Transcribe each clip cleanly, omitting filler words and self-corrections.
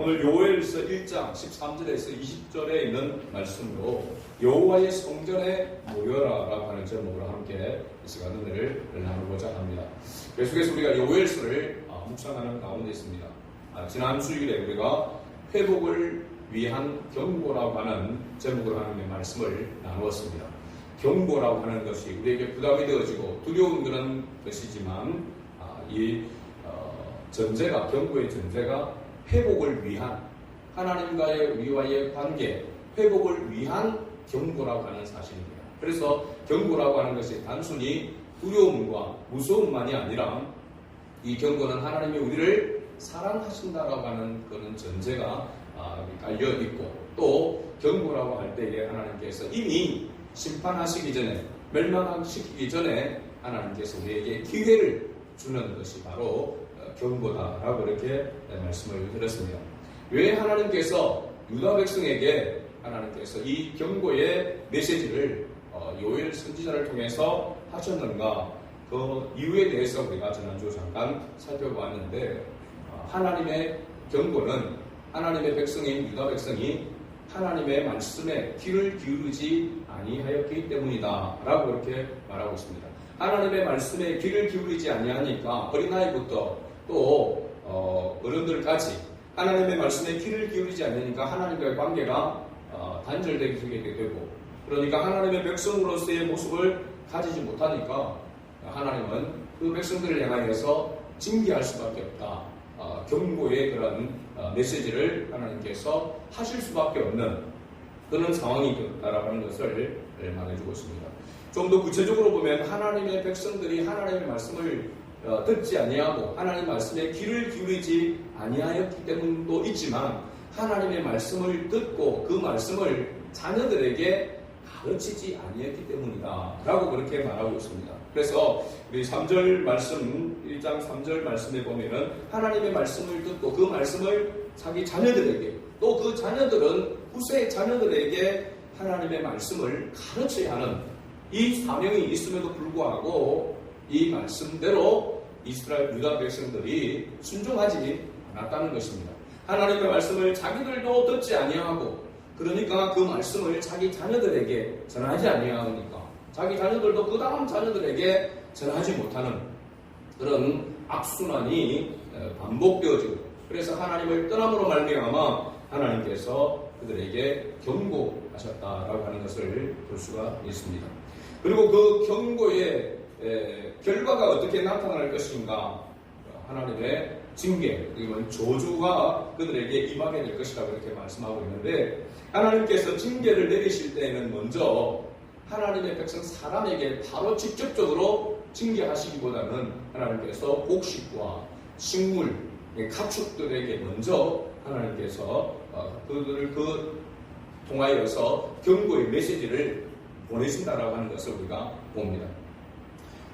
오늘 요엘서 1장 13절에서 20절에 있는 말씀으로 여호와의 성전에 모여라라고 하는 제목으로 함께 이 시간 은혜를 나누고자 합니다. 계속해서 우리가 요엘서를 묵상하는 가운데 있습니다. 지난 주일에 우리가 회복을 위한 경고라고 하는 제목으로 하나님의 말씀을 나누었습니다. 경고라고 하는 것이 우리에게 부담이 되어지고 두려운 그런 것이지만 이 전제가, 경고의 전제가 회복을 위한, 하나님과의 우리와의 관계, 회복을 위한 경고라고 하는 사실입니다. 그래서 경고라고 하는 것이 단순히 두려움과 무서움만이 아니라 이 경고는 하나님이 우리를 사랑하신다라고 하는 그런 전제가 깔려 있고, 또 경고라고 할 때에 하나님께서 이미 심판하시기 전에, 멸망시키기 전에 하나님께서 우리에게 기회를 주는 것이 바로 경고다라고 이렇게 말씀을 드렸습니다. 왜 하나님께서 유다 백성에게 하나님께서 이 경고의 메시지를 요엘 선지자를 통해서 하셨는가, 그 이유에 대해서 우리가 지난주 잠깐 살펴보았는데, 하나님의 경고는 하나님의 백성인 유다 백성이 하나님의 말씀에 귀를 기울이지 아니하였기 때문이다 라고 이렇게 말하고 있습니다. 하나님의 말씀에 귀를 기울이지 아니하니까 어린아이부터 또 어른들까지 하나님의 말씀에 귀를 기울이지 않으니까 하나님과의 관계가 단절되게 되고, 그러니까 하나님의 백성으로서의 모습을 가지지 못하니까 하나님은 그 백성들을 향하여서 징계할 수밖에 없다. 경고의 그런 메시지를 하나님께서 하실 수밖에 없는 그런 상황이 있다라고 하는 것을 말해주고 있습니다. 좀 더 구체적으로 보면 하나님의 백성들이 하나님의 말씀을 듣지 아니하고 하나님 말씀에 귀를 기울이지 아니하였기 때문도 있지만, 하나님의 말씀을 듣고 그 말씀을 자녀들에게 가르치지 아니했기 때문이다 라고 그렇게 말하고 있습니다. 그래서 우리 3절 말씀, 1장 3절 말씀에 보면은 하나님의 말씀을 듣고 그 말씀을 자기 자녀들에게, 또 그 자녀들은 후세 자녀들에게 하나님의 말씀을 가르쳐야 하는 이 사명이 있음에도 불구하고 이 말씀대로 이스라엘 유다 백성들이 순종하지 않았다는 것입니다. 하나님의 말씀을 자기들도 듣지 아니하고, 그러니까 그 말씀을 자기 자녀들에게 전하지 아니하니까 자기 자녀들도 그 다음 자녀들에게 전하지 못하는 그런 악순환이 반복되어지고, 그래서 하나님을 떠남으로 말미암아 하나님께서 그들에게 경고하셨다라고 하는 것을 볼 수가 있습니다. 그리고 그 경고의 결과가 어떻게 나타날 것인가, 하나님의 징계, 그리고 저주가 그들에게 임하게 될 것이라고 이렇게 말씀하고 있는데, 하나님께서 징계를 내리실 때에는 먼저 하나님의 백성 사람에게 바로 직접적으로 징계하시기보다는 하나님께서 곡식과 식물, 가축들에게 먼저 하나님께서 그들을 통하여서 경고의 메시지를 보내신다라고 하는 것을 우리가 봅니다.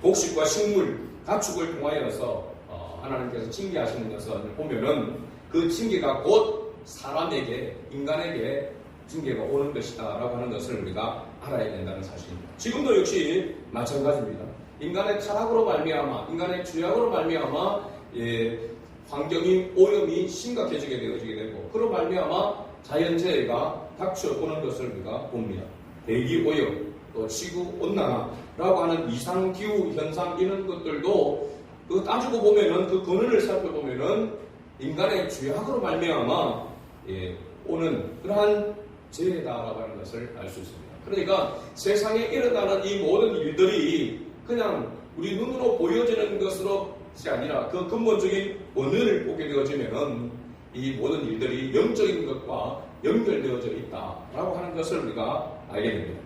곡식과 식물, 가축을 통하여서 하나님께서 징계하시는 것을 보면은 그 징계가 곧 사람에게, 인간에게 징계가 오는 것이다 라고 하는 것을 우리가 알아야 된다는 사실입니다. 지금도 역시 마찬가지입니다. 인간의 타락으로 말미암아, 인간의 죄악으로 말미암아 환경이, 오염이 심각해지게 되어지게 되고, 그로 말미암아 자연재해가 닥쳐오는 것을 우리가 봅니다. 대기 오염, 또 지구 온난화라고 하는 이상기후 현상, 이런 것들도 그 따지고 보면은, 그 근원을 살펴보면은 인간의 죄악으로 말미암아 오는 그러한 재해다라고 하는 것을 알 수 있습니다. 그러니까 세상에 일어나는 이 모든 일들이 그냥 우리 눈으로 보여지는 것으로이 아니라 그 근본적인 원인을 보게 되어지면은 이 모든 일들이 영적인 것과 연결되어져 있다라고 하는 것을 우리가 알게 됩니다.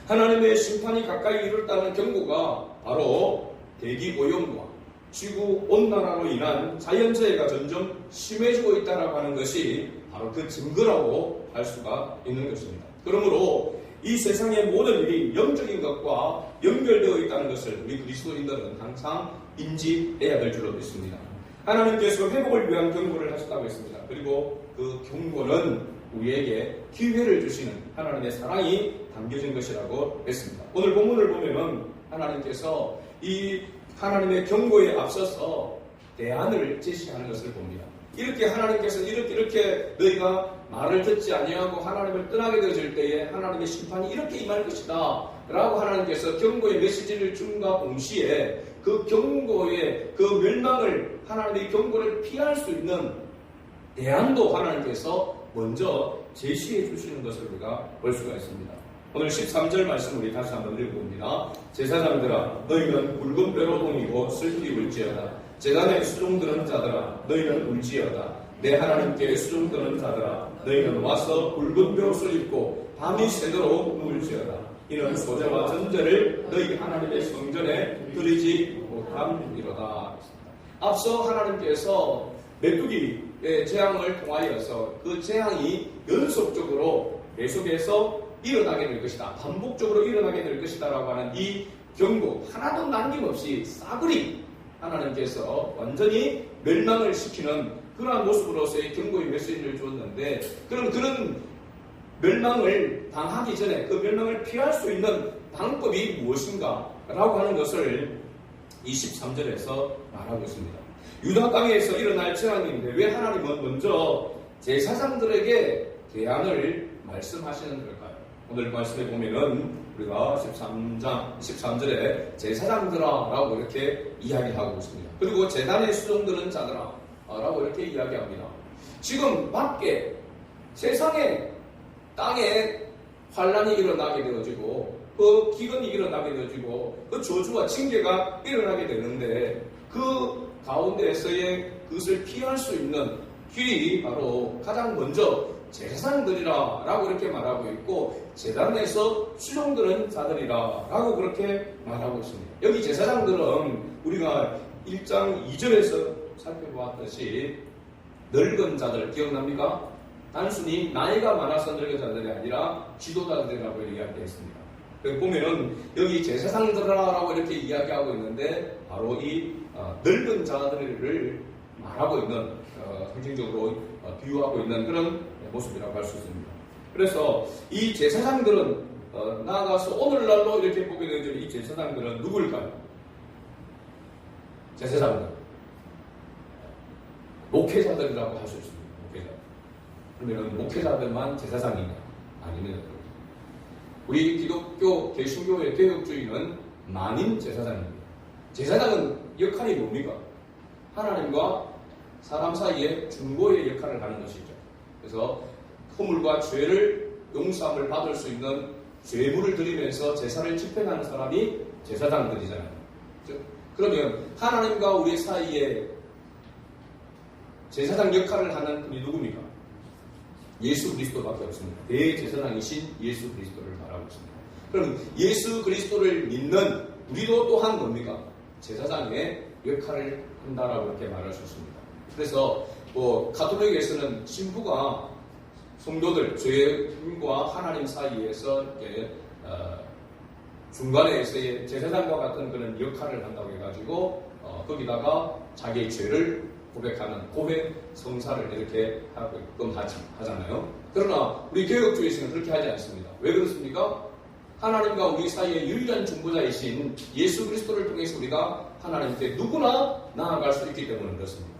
하나님의 심판이 가까이 이르렀다는 경고가 바로 대기 오염과 지구 온난화로 인한 자연재해가 점점 심해지고 있다라고 하는 것이 바로 그 증거라고 할 수가 있는 것입니다. 그러므로 이 세상의 모든 일이 영적인 것과 연결되어 있다는 것을 우리 그리스도인들은 항상 인지해야 될 줄로 믿습니다. 하나님께서 회복을 위한 경고를 하셨다고 했습니다. 그리고 그 경고는 우리에게 기회를 주시는 하나님의 사랑이 담겨진 것이라고 했습니다. 오늘 본문을 보면은 하나님께서 이 하나님의 경고에 앞서서 대안을 제시하는 것을 봅니다. 이렇게 하나님께서 이렇게 너희가 말을 듣지 아니하고 하나님을 떠나게 되어질 때에 하나님의 심판이 이렇게 임할 것이다 라고 하나님께서 경고의 메시지를 준과 동시에 그 경고의 그 멸망을 하나님의 경고를 피할 수 있는 대안도 하나님께서 먼저 제시해 주시는 것을 우리가 볼 수가 있습니다. 오늘 13절 말씀 우리 다시 한번 읽어봅니다. 제사장들아 너희는 붉은 뼈로 동이고 슬피 울지어다. 제단에 수종드는 자들아 너희는 울지어다. 내 하나님께 수종드는 자들아 너희는 와서 붉은 벼옷을 입고 밤이 새도록 울지어다. 이는 소재와 전제를 너희 하나님의 성전에 드리지 못함이로다. 앞서 하나님께서 메뚜기의 재앙을 통하여서 그 재앙이 연속적으로 계속해서 일어나게 될 것이다. 반복적으로 일어나게 될 것이다 라고 하는 이 경고 하나도 남김없이 싸그리 하나님께서 완전히 멸망을 시키는 그러한 모습으로서의 경고의 메시지를 주었는데 그런 멸망을 당하기 전에 그 멸망을 피할 수 있는 방법이 무엇인가 라고 하는 것을 23절에서 말하고 있습니다. 유다 땅에서 일어날 재앙인데 왜 하나님은 먼저 제사장들에게 대안을 말씀하시는 걸까요? 오늘 말씀에 보면은 우리가 13절에 제사장들아 라고 이렇게 이야기하고 있습니다. 그리고 제단에 수종드는 자들아 라고 이렇게 이야기합니다. 지금 밖에 세상에 땅에 환란이 일어나게 되어지고 그 기근이 일어나게 되어지고 그 저주와 징계가 일어나게 되는데 그 가운데에서의 그것을 피할 수 있는 길이 바로 가장 먼저 제사장들이라 라고 이렇게 말하고 있고 제단에서 수종드는 자들이라 라고 그렇게 말하고 있습니다. 여기 제사장들은 우리가 1장 2절에서 살펴보았듯이 늙은 자들 기억납니까? 단순히 나이가 많아서 늙은 자들이 아니라 지도자들이라고 이야기했습니다. 보면은 여기 제사장들이라고 이렇게 이야기하고 있는데 바로 이 늙은 자들을 말하고 있는 상징적으로 비유하고 있는 그런 모습이라고 할 수 있습니다. 그래서 이 제사장들은 나아가서 오늘날로 이렇게 보게 되는 이 제사장들은 누구일까요? 제사장들 목회자들이라고 할 수 있습니다. 목회자. 그러면 목회자들만 제사장이냐? 아닙니다. 우리 기독교 개신교의 개혁주의는 만인 제사장입니다. 제사장은 역할이 뭡니까? 하나님과 사람 사이에 중보의 역할을 하는 것이죠. 그래서 허물과 죄를 용서함을 받을 수 있는 죄물을 드리면서 제사를 집행하는 사람이 제사장들이잖아요. 그러면 하나님과 우리 사이에 제사장 역할을 하는 분이 누굽니까? 예수 그리스도밖에 없습니다. 대제사장이신 예수 그리스도를 말하고 있습니다. 그럼 예수 그리스도를 믿는 우리도 또한 뭡니까? 제사장의 역할을 한다라고 이렇게 말할 수 있습니다. 그래서 가톨릭에서는 신부가 성도들 죄인과 하나님 사이에서 이렇게 중간에서의 제사장과 같은 그런 역할을 한다고 해가지고 거기다가 자기의 죄를 고백하는 고백 성사를 이렇게 하게끔 하잖아요. 그러나 우리 개혁주의에서는 그렇게 하지 않습니다. 왜 그렇습니까? 하나님과 우리 사이의 유일한 중보자이신 예수 그리스도를 통해서 우리가 하나님께 누구나 나아갈 수 있기 때문에 그렇습니다.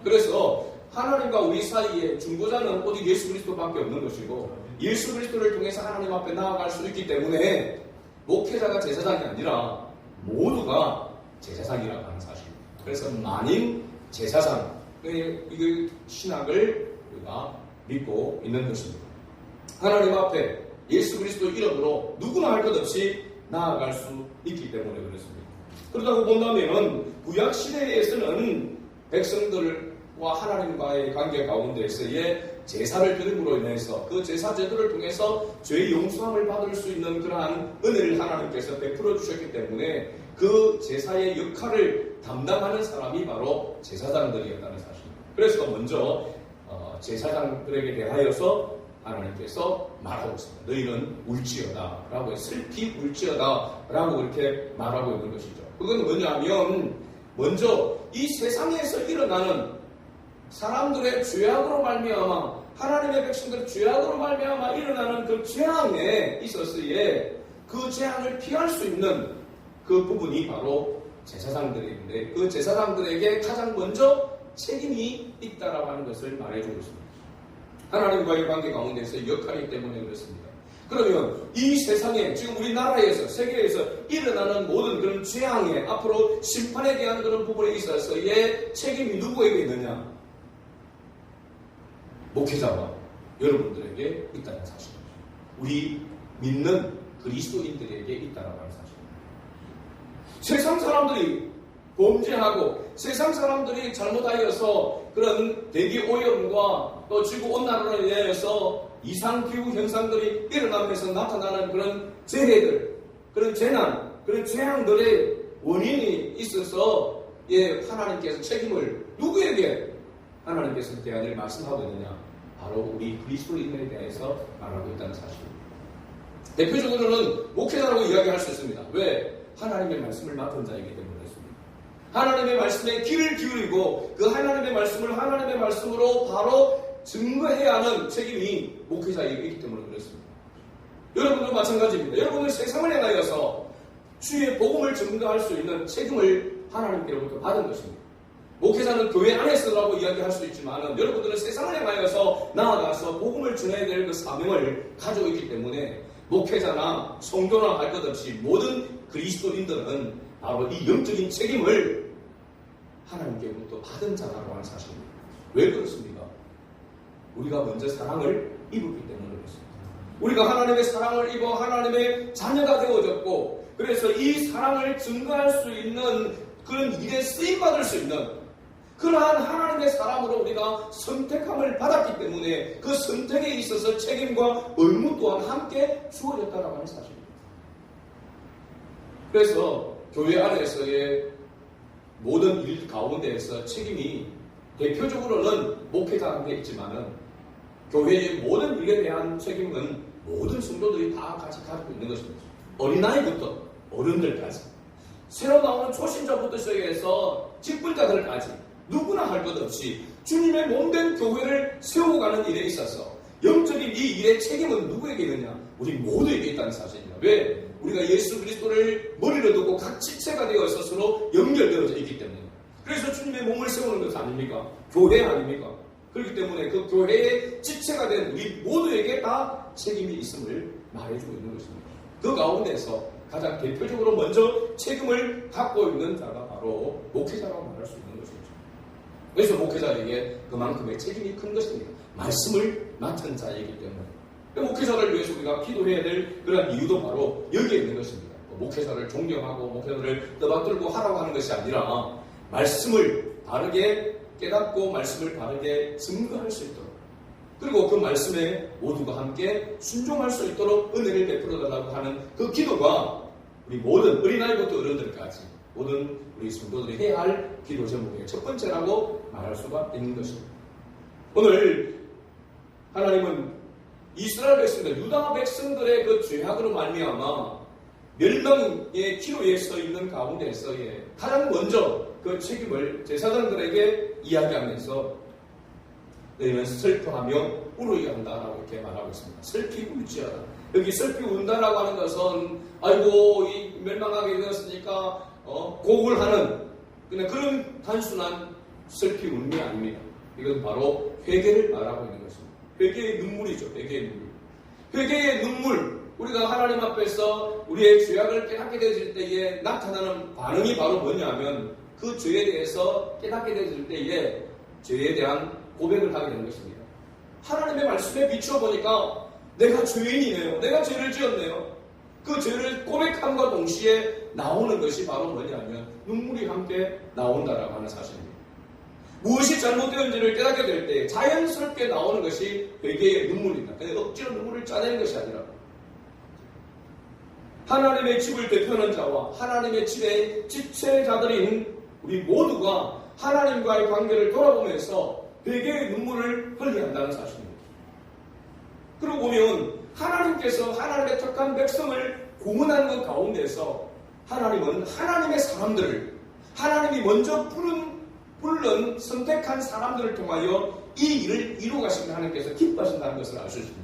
그래서 하나님과 우리 사이의 중보자는 오직 예수 그리스도밖에 없는 것이고 예수 그리스도를 통해서 하나님 앞에 나아갈 수 있기 때문에 목회자가 제사장이 아니라 모두가 제사장이라고 하는 사실입니다. 그래서 만인 제사장의 이 신학을 우리가 믿고 있는 것입니다. 하나님 앞에 예수 그리스도 이름으로 누구나 할 것 없이 나아갈 수 있기 때문에 그렇습니다. 그러다고 본다면 구약 시대에서는 백성들과 하나님과의 관계 가운데서의 제사를 드림으로 인해서 그 제사 제도를 통해서 죄의 용서함을 받을 수 있는 그러한 은혜를 하나님께서 베풀어 주셨기 때문에 그 제사의 역할을 담당하는 사람이 바로 제사장들이었다는 사실입니다. 그래서 먼저 제사장들에게 대하여서 하나님께서 말하고 있습니다. 너희는 울지어다 라고 슬피 울지어다 라고 이렇게 말하고 있는 것이죠. 그건 뭐냐면 먼저 이 세상에서 일어나는 사람들의 죄악으로 말미암아 하나님의 백성들의 죄악으로 말미암아 일어나는 그 재앙에 있어서의 그 재앙을 피할 수 있는 그 부분이 바로 제사장들인데 그 제사장들에게 가장 먼저 책임이 있다라고 하는 것을 말해주고 있습니다. 하나님과의 관계 가운데서 역할이기 때문에 그렇습니다. 그러면 이 세상에 지금 우리나라에서 세계에서 일어나는 모든 그런 재앙에 앞으로 심판에 대한 그런 부분에 있어서의 책임이 누구에게 있느냐? 목회자와 여러분들에게 있다는 사실입니다. 우리 믿는 그리스도인들에게 있다는 사실입니다. 세상 사람들이 범죄하고 세상 사람들이 잘못하여서 그런 대기 오염과 또 지구온난화로 인해서 이상기후 현상들이 일어나면서 나타나는 그런 재해들, 그런 재난, 그런 재앙들의 원인이 있어서 하나님께서 책임을 누구에게 하나님께서 대안을 말씀하고 있느냐? 바로 우리 그리스도인에 대해서 말하고 있다는 사실입니다. 대표적으로는 목회자라고 이야기할 수 있습니다. 왜? 하나님의 말씀을 맡은 자이기 때문에 그렇습니다. 하나님의 말씀에 귀를 기울이고 그 하나님의 말씀을 하나님의 말씀으로 바로 증거해야 하는 책임이 목회자에게 있기 때문에 그렇습니다. 여러분도 마찬가지입니다. 여러분은 세상을 향하여서 주의 복음을 증거할 수 있는 책임을 하나님께로부터 받은 것입니다. 목회자는 교회 안에서라고 이야기할 수 있지만 여러분들은 세상을 향하여서 나아가서 복음을 전해야 될 그 사명을 가지고 있기 때문에 목회자나 성도나 할 것 없이 모든 그리스도인들은 바로 이 영적인 책임을 하나님께로부터 받은 자라고 하는 사실입니다. 왜 그렇습니까? 우리가 먼저 사랑을 입었기 때문에 그렇습니다. 우리가 하나님의 사랑을 입어 하나님의 자녀가 되어졌고 그래서 이 사랑을 증거할 수 있는 그런 일에 쓰임받을 수 있는 그러한 하나님의 사람으로 우리가 선택함을 받았기 때문에 그 선택에 있어서 책임과 의무 또한 함께 주어졌다고 하는 사실입니다. 그래서 교회 안에서의 모든 일 가운데에서 책임이 대표적으로는 목회자한테 있지만은 교회의 모든 일에 대한 책임은 모든 성도들이 다 같이 가지고 있는 것입니다. 어린아이부터 어른들까지 새로 나오는 초신자부터 시작해서 직분자들까지 누구나 할 것 없이 주님의 몸된 교회를 세워가는 일에 있어서 영적인 이 일의 책임은 누구에게 있느냐? 우리 모두에게 있다는 사실입니다. 왜? 우리가 예수 그리스도를 머리로 두고 각 지체가 되어서 서로 연결되어져 있기 때문에. 그래서 주님의 몸을 세우는 것 아닙니까? 교회 아닙니까? 그렇기 때문에 그 교회의 지체가 된 우리 모두에게 다 책임이 있음을 말해주고 있는 것입니다. 그 가운데서 가장 대표적으로 먼저 책임을 갖고 있는 자가 바로 목회자라고 말할 수 있는 것입니다. 그래서 목회자에게 그만큼의 책임이 큰 것입니다. 말씀을 맡은 자이기 때문에. 목회자를 위해서 우리가 기도해야 될 그런 이유도 바로 여기에 있는 것입니다. 목회자를 존경하고 목회자를 떠받들고 하라고 하는 것이 아니라 말씀을 바르게 깨닫고 말씀을 바르게 증거할 수 있도록 그리고 그 말씀에 모두가 함께 순종할 수 있도록 은혜를 베풀어 달라고 하는 그 기도가 우리 모든 어린아이부터 어른들까지 모든 우리 성도들이 해야 할 기도 제목의 첫 번째라고 말할 수가 있는 것입니다. 오늘 하나님은 이스라엘 백성들, 유다 백성들의 그 죄악으로 말미암아 멸망의 기로에 서 있는 가운데서의 가장 먼저 그 책임을 제사장들에게 이야기하면서 너희는 슬퍼하며 울어야 한다라고 이렇게 말하고 있습니다. 슬피 울지어다. 여기 슬피 운다라고 하는 것은 아이고 이 멸망하게 되었으니까 곡을 하는 그런 단순한 슬피 운이 아닙니다. 이건 바로 회개를 말하고 있는 것입니다. 회개의 눈물이죠. 회개의 눈물. 회개의 눈물. 우리가 하나님 앞에서 우리의 죄악을 깨닫게 되어질 때에 나타나는 반응이 바로 뭐냐면 그 죄에 대해서 깨닫게 되어질 때에 죄에 대한 고백을 하게 되는 것입니다. 하나님의 말씀에 비추어보니까 내가 죄인이네요. 내가 죄를 지었네요. 그 죄를 고백함과 동시에 나오는 것이 바로 뭐냐면 눈물이 함께 나온다라고 하는 사실입니다. 무엇이 잘못되었는지를 깨닫게 될 때 자연스럽게 나오는 것이 회개의 눈물입니다. 그냥 억지로 눈물을 짜내는 것이 아니라 하나님의 집을 대표하는 자와 하나님의 집의 지체자들인 우리 모두가 하나님과의 관계를 돌아보면서 회개의 눈물을 흘려야 한다는 사실입니다. 그러고 보면 하나님께서 하나님의 택한 백성을 고문하는 것 가운데서 하나님은 하나님의 사람들을 하나님이 먼저 부른 선택한 사람들을 통하여 이 일을 이루어가신다 하나님께서 기뻐하신다는 것을 알 수 있습니다.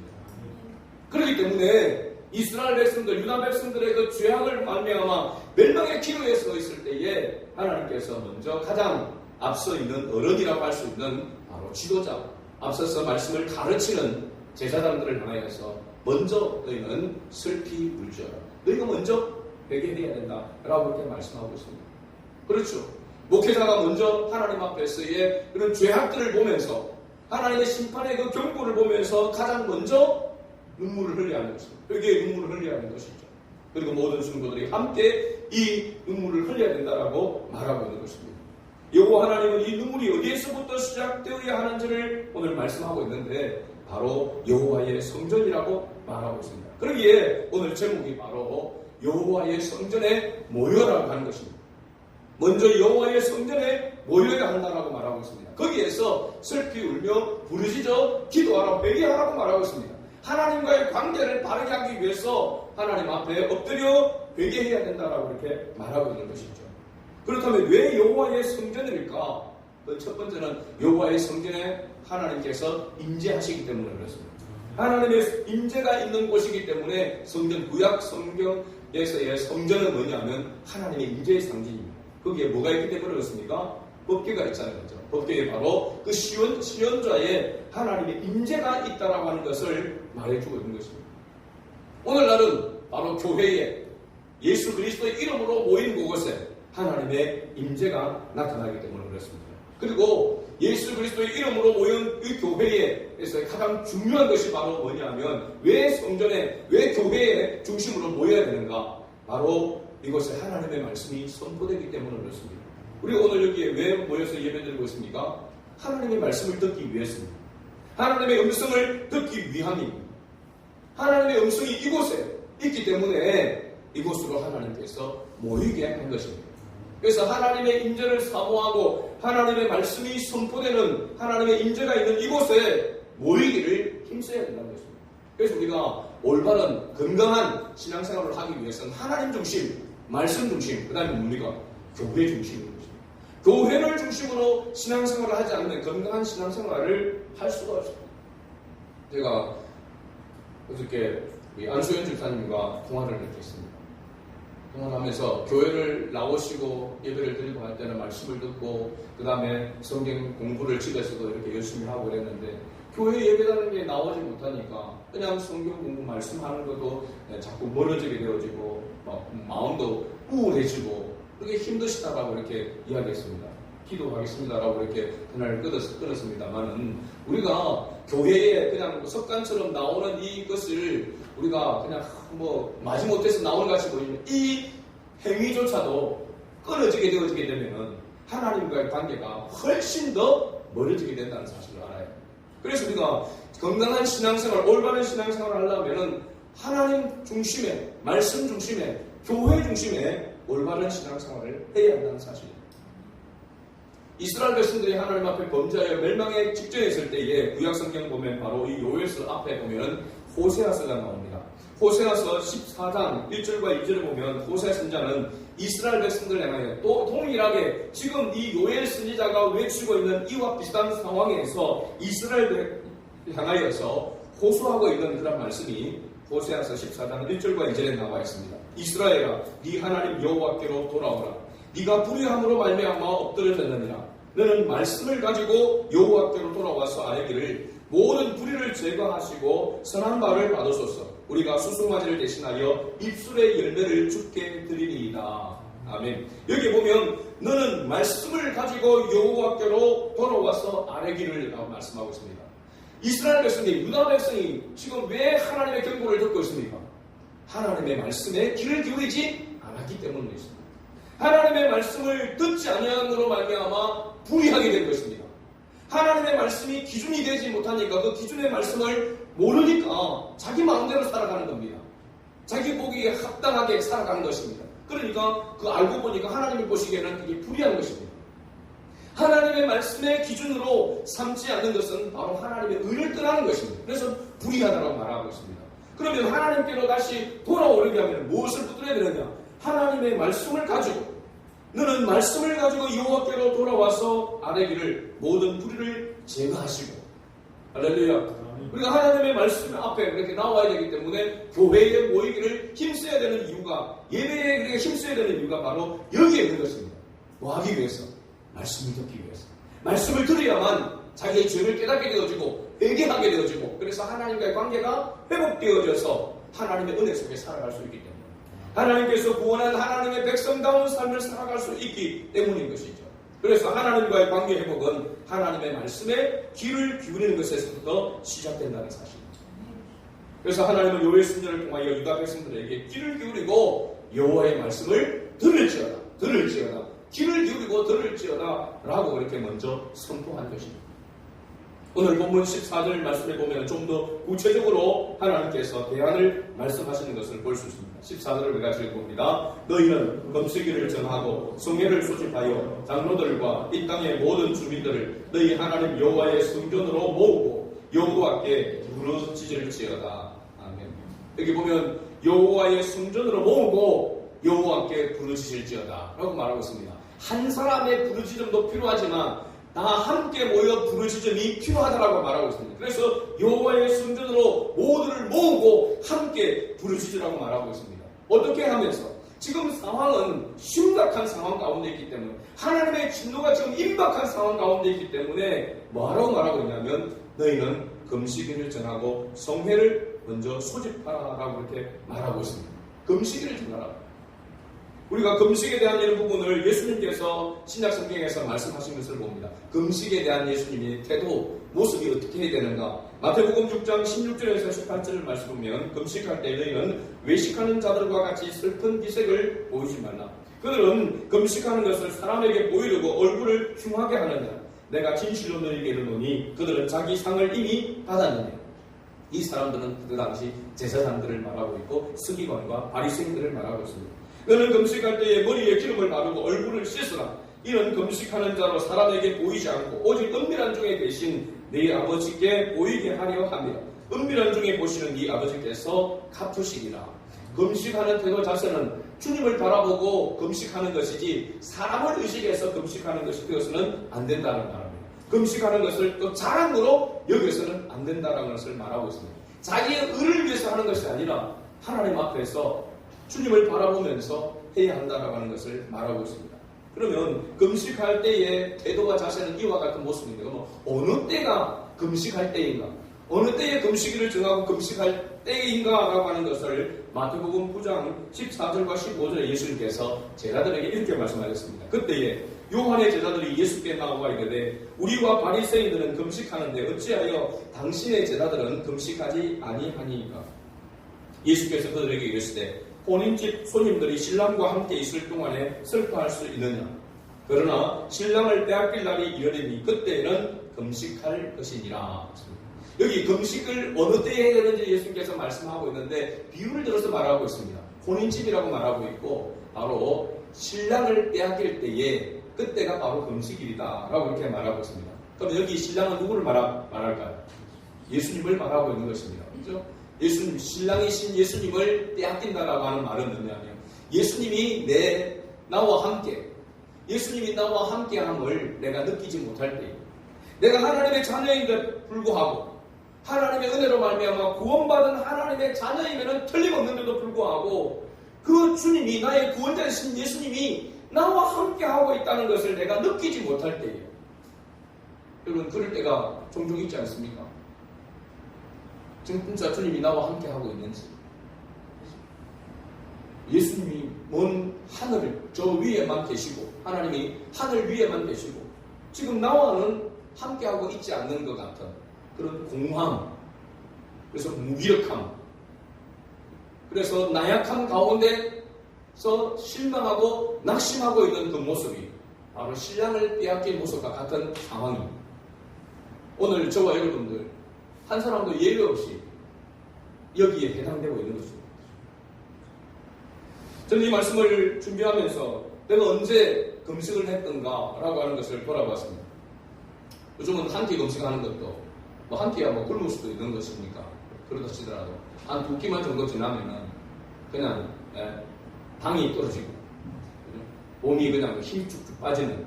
그렇기 때문에 이스라엘 백성들, 유다 백성들의 그 죄악을 말미암아 멸망의 기로에 서 있을 때에 하나님께서 먼저 가장 앞서 있는 어른이라고 할 수 있는 바로 지도자, 앞서서 말씀을 가르치는 제자장들을 향하여서 먼저 너희는 슬피 울지어라. 너희가 먼저 회개해야 된다라고 그렇게 말씀하고 있습니다. 그렇죠. 목회자가 먼저 하나님 앞에서의 그런 죄악들을 보면서 하나님의 심판의 그 경고를 보면서 가장 먼저 눈물을 흘려야 하는 것입니다. 여기에 눈물을 흘려야 하는 것이죠. 그리고 모든 성도들이 함께 이 눈물을 흘려야 된다라고 말하고 있는 것입니다. 여호와 하나님은 이 눈물이 어디에서부터 시작되어야 하는지를 오늘 말씀하고 있는데 바로 여호와의 성전이라고 말하고 있습니다. 그러기에 오늘 제목이 바로 여호와의 성전에 모여라고 하는 것입니다. 먼저 여호와의 성전에 모여야 한다라고 말하고 있습니다. 거기에서 슬피 울며 부르짖어 기도하라 회개하라고 말하고 있습니다. 하나님과의 관계를 바르게 하기 위해서 하나님 앞에 엎드려 회개해야 된다라고 이렇게 말하고 있는 것이죠. 그렇다면 왜 여호와의 성전일까? 그 첫 번째는 여호와의 성전에 하나님께서 임재하시기 때문에 그렇습니다. 하나님의 임재가 있는 곳이기 때문에 성전, 구약 성경에서의 성전은 뭐냐면 하나님의 임재의 상징입니다. 거기에 뭐가 있기 때문에 그렇습니까? 법궤가 있잖아요. 그렇죠? 법궤에 바로 그 시연자에 하나님의 임재가 있다라고 하는 것을 말해주고 있는 것입니다. 오늘날은 바로 교회에 예수 그리스도의 이름으로 모인 그곳에 하나님의 임재가 나타나기 때문에 그렇습니다. 그리고 예수 그리스도의 이름으로 모인 이 교회에서 가장 중요한 것이 바로 뭐냐면 왜 성전에, 왜 교회의 중심으로 모여야 되는가? 바로 이곳에 하나님의 말씀이 선포되기 때문에 그렇습니다. 우리가 오늘 여기에 왜 모여서 예배드리고 있습니까? 하나님의 말씀을 듣기 위해서입니다. 하나님의 음성을 듣기 위함입니다. 하나님의 음성이 이곳에 있기 때문에 이곳으로 하나님께서 모이게 한 것입니다. 그래서 하나님의 임재를 사모하고 하나님의 말씀이 선포되는 하나님의 임재가 있는 이곳에 모이기를 힘써야 된다는 것입니다. 그래서 우리가 올바른 건강한 신앙생활을 하기 위해서는 하나님 중심, 말씀 중심, 그 다음에 뭡니까? 교회 중심인 것입니다. 교회를 중심으로 신앙생활을 하지 않는 건강한 신앙생활을 할 수가 없습니다. 제가 어저께 안수현 집사님과 통화를 이렇게 했습니다. 통화를 하면서 교회를 나오시고 예배를 드리고 할 때는 말씀을 듣고 그 다음에 성경 공부를 집에서도 이렇게 열심히 하고 그랬는데 교회 예배라는 게 나오지 못하니까 그냥 성경 공부 말씀하는 것도 자꾸 멀어지게 되어지고 마음도 우울해지고 그렇게 힘드시다라고 이렇게 이야기했습니다. 기도하겠습니다라고 이렇게 그날 끊었습니다만은 우리가 교회에 그냥 습관처럼 나오는 이것을 우리가 그냥 마지못해서 나오는 것 같이 보이는 이 행위조차도 끊어지게 되어지게 되면은 하나님과의 관계가 훨씬 더 멀어지게 된다는 사실을 알아요. 그래서 우리가 건강한 신앙생활, 올바른 신앙생활을 하려면은 하나님 중심의, 말씀 중심의, 교회 중심의 올바른 신앙생활을 해야 한다는 사실입니다. 이스라엘 백성들이 하나님 앞에 범죄하여 멸망에 직전에 있을 때에 구약성경 보면 바로 이 요엘서 앞에 보면 호세아서가 나옵니다. 호세아서 14장 1절과 2절을 보면 호세 선자는 이스라엘 백성들을 향하여 또 동일하게 지금 이 요엘 선지자가 외치고 있는 이와 비슷한 상황에서 이스라엘을 향하여서 호소하고 있는 그런 말씀이 호세아서 14장 1절과 2절에 나와 있습니다. 이스라엘아, 네 하나님 여호와께로 돌아오라. 네가 불의함으로 말미암아 엎드려졌느니라. 너는 말씀을 가지고 여호와께로 돌아와서 아뢰기를 모든 불의를 제거하시고 선한 말을 받으소서. 우리가 수송아지를 대신하여 입술의 열매를 주께 드리리이다. 아멘. 여기 보면 너는 말씀을 가지고 여호와께로 돌아와서 아뢰기를 라고 말씀하고 있습니다. 이스라엘 백성이, 유다 백성이 지금 왜 하나님의 경고를 듣고 있습니까? 하나님의 말씀에 귀를 기울이지 않았기 때문에 있습니다. 하나님의 말씀을 듣지 아니함으로 말미암아 불의하게 된 것입니다. 하나님의 말씀이 기준이 되지 못하니까 그 기준의 말씀을 모르니까 자기 마음대로 살아가는 겁니다. 자기 보기에 합당하게 살아가는 것입니다. 그러니까 그 알고 보니까 하나님이 보시기에는 그게 불의한 것입니다. 하나님의 말씀의 기준으로 삼지 않는 것은 바로 하나님의 의를 떠나는 것입니다. 그래서 불의하다고 말하고 있습니다. 그러면 하나님께로 다시 돌아오려게 하면 무엇을 붙들어야 되느냐? 하나님의 말씀을 가지고 너는 말씀을 가지고 여호와께로 돌아와서 아뢰기를 모든 불의를 제거하시고 할렐루야. 우리가 하나님의 말씀 앞에 그렇게 나와야 되기 때문에 교회에 모이기를 힘써야 되는 이유가 예배에 그렇게 힘써야 되는 이유가 바로 여기에 있는 것입니다. 뭐 하기 위해서? 말씀을 듣기 위해서. 말씀을 들어야만 자기의 죄를 깨닫게 되어지고 회개하게 되어지고 그래서 하나님과의 관계가 회복되어져서 하나님의 은혜 속에 살아갈 수 있기 때문에 하나님께서 구원한 하나님의 백성다운 삶을 살아갈 수 있기 때문인 것이죠. 그래서 하나님과의 관계 회복은 하나님의 말씀에 귀를 기울이는 것에서부터 시작된다는 사실입니다. 그래서 하나님은 여호와의 순전을 통하여 유다 백성들에게 귀를 기울이고 여호와의 말씀을 들을지어다 귀를 기울이고 들을지어다 라고 이렇게 먼저 선포한 것입니다. 오늘 본문 14절 말씀에 보면 좀 더 구체적으로 하나님께서 대안을 말씀하시는 것을 볼 수 있습니다. 14절을 우리가 읽어봅니다. 너희는 금식일을 정하고 성회를 소집하여 장로들과 이 땅의 모든 주민들을 너희 하나님 여호와의 성전으로 모으고 여호와께 부르짖을지어다. 아멘. 여기 보면 여호와의 성전으로 모으고 여호와께 부르짖을지어다 라고 말하고 있습니다. 한 사람의 부르짖음도 필요하지만 다 함께 모여 부르짖음이 필요하다라고 말하고 있습니다. 그래서 여호와의 성전으로 모두를 모으고 함께 부르짖으라고 말하고 있습니다. 어떻게 하면서? 지금 상황은 심각한 상황 가운데 있기 때문에 하나님의 진노가 지금 임박한 상황 가운데 있기 때문에 뭐라고 말하고 있냐면 너희는 금식일을 정하고 성회를 먼저 소집하라라고 이렇게 말하고 있습니다. 금식일을 정하라. 우리가 금식에 대한 이런 부분을 예수님께서 신약성경에서 말씀하신 것을 봅니다. 금식에 대한 예수님의 태도, 모습이 어떻게 해야 되는가? 마태복음 6장 16절에서 18절을 말씀하면 금식할 때 너희는 외식하는 자들과 같이 슬픈 기색을 보이지 말라. 그들은 금식하는 것을 사람에게 보이려고 얼굴을 흉하게 하느냐. 내가 진실로 너희에게 이르노니 그들은 자기 상을 이미 받았느냐. 이 사람들은 그 당시 제사장들을 말하고 있고 서기관과 바리새인들을 말하고 있습니다. 너는 금식할 때에 머리에 기름을 바르고 얼굴을 씻으라. 이런 금식하는 자로 사람에게 보이지 않고 오직 은밀한 중에 계신 네 아버지께 보이게 하려 함이라. 은밀한 중에 보시는 네 아버지께서 갚으시리라. 금식하는 태도 자세는 주님을 바라보고 금식하는 것이지 사람을 의식해서 금식하는 것이 되어서는 안 된다는 말입니다. 금식하는 것을 또 자랑으로 여기서는 안 된다는 것을 말하고 있습니다. 자기의 의를 위해서 하는 것이 아니라 하나님 앞에서 주님을 바라보면서 해야 한다라고 하는 것을 말하고 있습니다. 그러면 금식할 때의 태도와 자세는 이와 같은 모습인데 어느 때가 금식할 때인가? 어느 때에 금식일을 정하고 금식할 때인가? 라고 하는 것을 마태복음 9장 14절과 15절에 예수님께서 제자들에게 이렇게 말씀하셨습니다. 그때에 요한의 제자들이 예수께 나와 이르되 우리와 바리새인들은 금식하는데 어찌하여 당신의 제자들은 금식하지 아니하니까? 예수께서 그들에게 이르시되 본인집 손님들이 신랑과 함께 있을 동안에 슬퍼할 수 있느냐? 그러나 신랑을 빼앗길 날이 이르리니 그때에는 금식할 것이니라. 여기 금식을 어느 때에 해야 되는지 예수님께서 말씀하고 있는데 비유를 들어서 말하고 있습니다. 혼인집이라고 말하고 있고 바로 신랑을 빼앗길 때에 그때가 바로 금식일이다 라고 이렇게 말하고 있습니다. 그럼 여기 신랑은 누구를 말할까요? 예수님을 말하고 있는 것입니다. 그렇죠? 예수님, 신랑이신 예수님을 빼앗긴다라고 하는 말은 뭐냐면 예수님이 나와 함께함을 내가 느끼지 못할 때, 내가 하나님의 자녀인데 불구하고 하나님의 은혜로 말미암아 구원받은 하나님의 자녀임에는 틀림없는데도 불구하고 그 주님이 나의 구원자이신 예수님이 나와 함께하고 있다는 것을 내가 느끼지 못할 때예요. 여러분 그럴 때가 종종 있지 않습니까? 지금 진짜 주님이 나와 함께하고 있는지, 예수님이 먼 하늘 저 위에만 계시고 하나님이 하늘 위에만 계시고 지금 나와는 함께하고 있지 않는 것 같은 그런 공황, 그래서 무기력함, 그래서 나약함 가운데서 실망하고 낙심하고 있는 그 모습이 바로 신랑을 빼앗긴 모습과 같은 상황입니다. 오늘 저와 여러분들 한 사람도 예외 없이 여기에 해당되고 있는 것입니다. 저는 이 말씀을 준비하면서 내가 언제 금식을 했던가 라고 하는 것을 돌아봤습니다. 요즘은 한 끼 금식하는 것도 한 끼야 굶을 수도 있는 것이니까 그러다 치더라도 한 2끼만 정도 지나면은 그냥 당이 떨어지고 몸이 그냥 힘이 쭉쭉 빠지는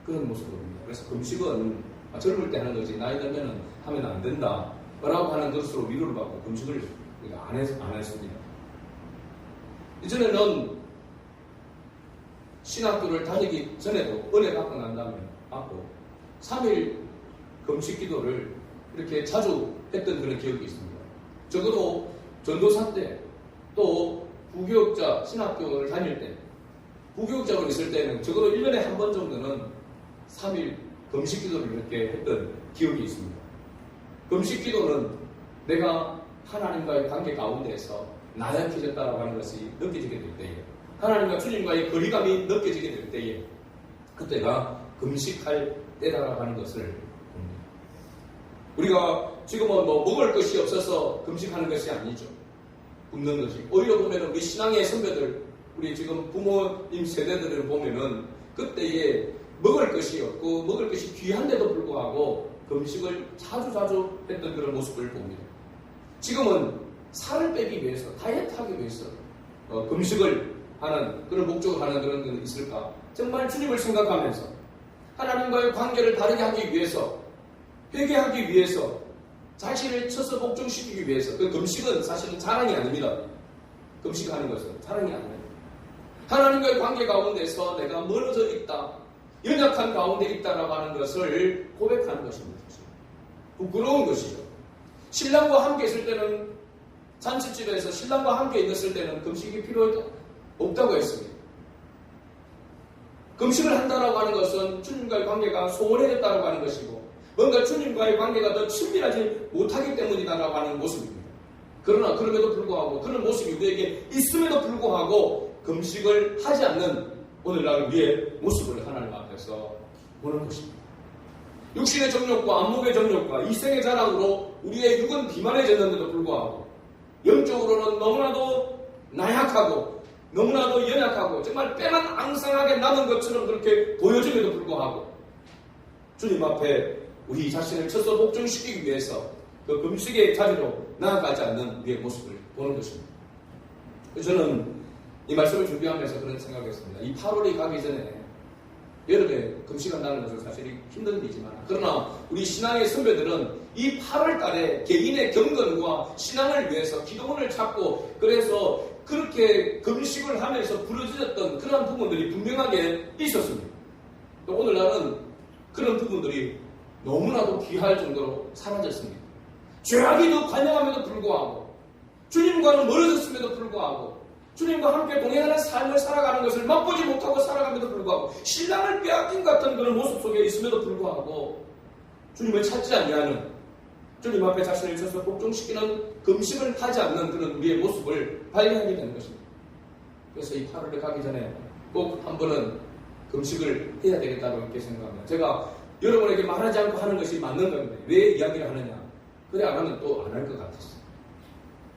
그런 모습입니다. 그래서 금식은 젊을 때 하는 거지 나이 들면은 하면 안 된다 라고 하는 것으로 위로를 받고 금식을 안 했습니다. 이전에는 신학교를 다니기 전에도 은혜 받고 난 다음에 받고 3일 금식 기도를 이렇게 자주 했던 그런 기억이 있습니다. 적어도 전도사 때 또 부교육자 신학교를 다닐 때 부교육자로 있을 때는 적어도 1년에 한 번 정도는 3일 금식 기도를 이렇게 했던 기억이 있습니다. 금식 기도는 내가 하나님과의 관계 가운데에서 나약해졌다라고 하는 것이 느껴지게 될 때에 하나님과 주님과의 거리감이 느껴지게 될 때에 그때가 금식할 때다라고 하는 것을 봅니다. 우리가 지금은 뭐 먹을 것이 없어서 금식하는 것이 아니죠. 굶는 것이. 오히려 보면은 우리 신앙의 선배들, 우리 지금 부모님 세대들을 보면은 그때에 먹을 것이 없고 먹을 것이 귀한데도 불구하고 금식을 자주 했던 그런 모습을 봅니다. 지금은 살을 빼기 위해서, 다이어트하기 위해서 금식을 하는 그런 목적을 하는 그런 건 있을까? 정말 주님을 생각하면서 하나님과의 관계를 바르게 하기 위해서, 회개하기 위해서, 자신을 쳐서 복종시키기 위해서. 그 금식은 사실은 자랑이 아닙니다. 금식하는 것은 자랑이 아닙니다. 하나님과의 관계 가운데서 내가 멀어져 있다, 연약한 가운데 있다라고 하는 것을 고백하는 것입니다. 부끄러운 것이죠. 신랑과 함께 있을 때는, 잔치집에서 신랑과 함께 있었을 때는 금식이 필요 없다고 했습니다. 금식을 한다라고 하는 것은 주님과의 관계가 소원해졌다라고 하는 것이고 뭔가 주님과의 관계가 더 친밀하지 못하기 때문이다라고 하는 모습입니다. 그러나 그럼에도 불구하고 그런 모습이 우리에게 있음에도 불구하고 금식을 하지 않는 오늘날 우리의 모습을 하나님 앞에서 보는 것입니다. 육신의 정욕과 안목의 정욕과 이생의 자랑으로 우리의 육은 비만해졌는데도 불구하고 영적으로는 너무나도 나약하고 너무나도 연약하고 정말 때만 앙상하게 남은 것처럼 그렇게 보여짐에도 불구하고 주님 앞에 우리 자신을 쳐서 복종시키기 위해서 그 금식의 자리로 나아가지 않는 우리의 모습을 보는 것입니다. 저는 이 말씀을 준비하면서 그런 생각했습니다. 이 8월이 가기 전에 여름에 금식한다는 것은 사실 힘든 일이지만 그러나 우리 신앙의 선배들은 이 8월 달에 개인의 경건과 신앙을 위해서 기도문을 찾고 그래서 그렇게 금식을 하면서 부르짖었던 그런 부분들이 분명하게 있었습니다. 또 오늘날은 그런 부분들이 너무나도 귀할 정도로 사라졌습니다. 죄악이도 관영함에도 불구하고 주님과는 멀어졌음에도 불구하고 주님과 함께 동행하는 삶을 살아가는 것을 맛보지 못하고 살아감에도 불구하고 신랑을 빼앗긴 같은 그런 모습 속에 있음에도 불구하고 주님을 찾지 아니하는 주님 앞에 자신을 쳐서 복종시키는 금식을 하지 않는 그런 우리의 모습을 발견하게 되는 것입니다. 그래서 이 8월에 가기 전에 꼭 한 번은 금식을 해야 되겠다고 이렇게 생각합니다. 제가 여러분에게 말하지 않고 하는 것이 맞는 건데 왜 이야기를 하느냐? 그래 안 하면 또 안 할 것 같았어요.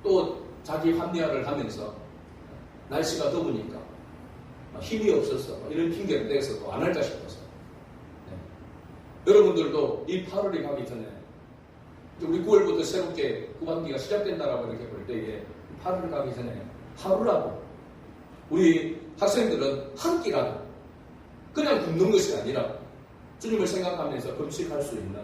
또 자기 합리화를 하면서 날씨가 더우니까 힘이 없어서 이런 핑계를 대서 또 안 할까 싶어서 여러분들도 이 8월이 가기 전에 우리 9월부터 새롭게 후반기가 시작된다라고 이렇게 볼 때에 8월 가기 전에 하루라도 우리 학생들은 한 끼라도 그냥 굶는 것이 아니라 주님을 생각하면서 금식할 수 있는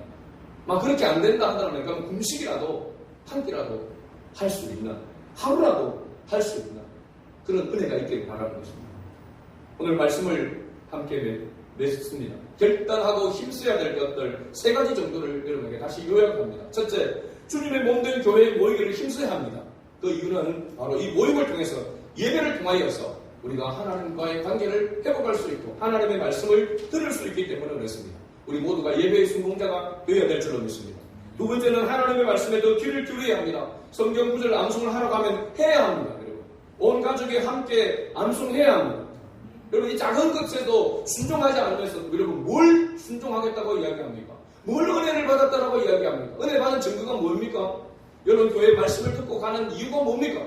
막 그렇게 안 된다 한다면 그럼 금식이라도 한 끼라도 할 수 있는 하루라도 할 수 있는 그런 은혜가 있기를 바라는 것입니다. 오늘 말씀을 함께 맺습니다. 결단하고 힘써야 될 것들 3가지 정도를 여러분에게 다시 요약합니다. 첫째, 주님의 몸된 교회에 모이기를 힘써야 합니다. 그 이유는 바로 이 모임을 통해서 예배를 통하여서 우리가 하나님과의 관계를 회복할 수 있고 하나님의 말씀을 들을 수 있기 때문에 그렇습니다. 우리 모두가 예배의 순종자가 되어야 될 줄로 믿습니다. 두 번째는 하나님의 말씀에 더 귀를 기울여야 합니다. 성경 구절 암송을 하라고 하면 해야 합니다. 여러분. 온 가족이 함께 암송해야 합니다. 여러분 이 작은 것에도 순종하지 않으면서 여러분 뭘 순종하겠다고 이야기합니까? 뭘 은혜를 받았다라고 이야기합니까? 은혜 받은 증거가 뭡니까? 여러분 교회 말씀을 듣고 가는 이유가 뭡니까?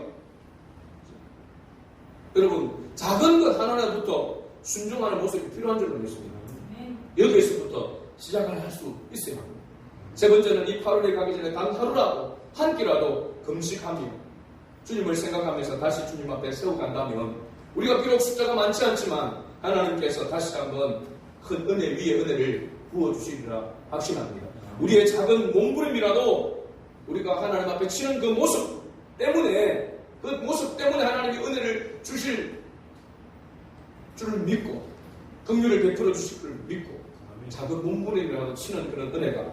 여러분 작은 것 하나하나부터 순종하는 모습이 필요한 줄로 믿습니다. 여기에서부터 시작을 할 수 있어야 합니다. 세 번째는 이 8월에 가기 전에 단 하루라도 한 끼라도 금식하며 주님을 생각하면서 다시 주님 앞에 세워간다면 우리가 비록 숫자가 많지 않지만 하나님께서 다시 한번 큰 은혜 위에 은혜를 부어주시리라 확신합니다. 우리의 작은 몸부림이라도 우리가 하나님 앞에 치는 그 모습 때문에 하나님이 은혜를 주실 줄을 믿고 긍휼을 베풀어 주실 줄 믿고 작은 문무림이라도 치는 그런 은혜가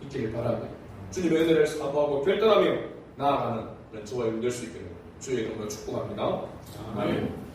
있기를 바랍니다. 주님의 은혜를 사모하고 결단하며 나아가는 그런 저와 여러분 될 수 있기를 주의 이름으로 축복합니다. 아멘.